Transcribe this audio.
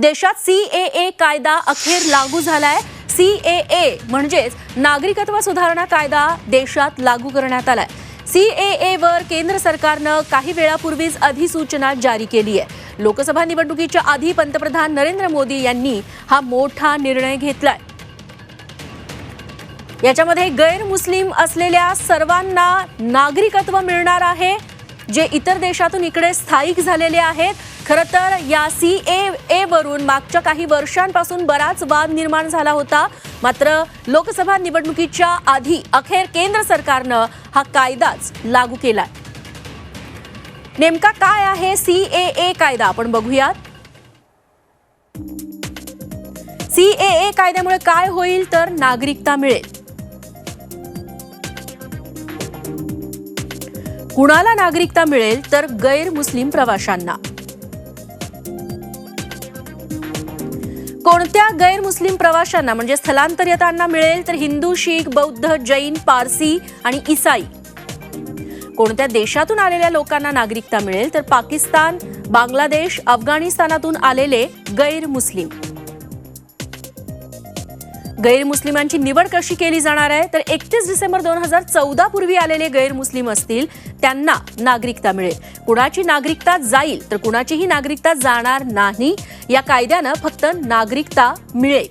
देशात CAA कायदा अखेर लागू झालाय। CAA म्हणजेच नागरिकत्व सुधारणा कायदा देशात लागू करण्यात आलाय। CAA वर केंद्र सरकारनं काही वेळापूर्वीच अधिसूचना जारी केली आहे। लोकसभा निवडणुकीच्या आधी पंतप्रधान नरेंद्र मोदी यांनी हा मोठा निर्णय घेतलाय। याच्यामध्ये गैरमुस्लिम असलेल्या सर्वांना नागरिकत्व मिळणार आहे, जे इतर देशातून इकडे स्थायिक झालेले आहेत। खरं तर या CAA वरून मागच्या काही वर्षांपासून बराच वाद निर्माण झाला होता, मात्र लोकसभा निवडणुकीच्या आधी अखेर केंद्र सरकारनं हा कायदाच लागू केलाय। नेमका काय आहे CAA कायदा आपण बघूयात। CAA कायद्यामुळे काय होईल तर नागरिकता मिळेल। कुणाला नागरिकता मिळेल तर गैरमुस्लिम प्रवाशांना। कोणत्या गैरमुस्लिम प्रवाशांना म्हणजे स्थलांतरितांना मिळेल तर हिंदू, शीख, बौद्ध, जैन, पारसी आणि ईसाई। कोणत्या देशातून आलेल्या लोकांना नागरिकता मिळेल तर पाकिस्तान, बांगलादेश, अफगाणिस्तानातून आलेले गैरमुस्लिम। गैरमुस्लिमांची निवड कशी केली जाणार आहे तर 31 डिसेंबर 2014 पूर्वी आलेले गैरमुस्लिम असतील त्यांना नागरिकता मिळेल। कुणाची नागरिकता जाईल तर कुणाचीही नागरिकता जाणार नाही। या कायद्यानं फक्त नागरिकता मिळेल।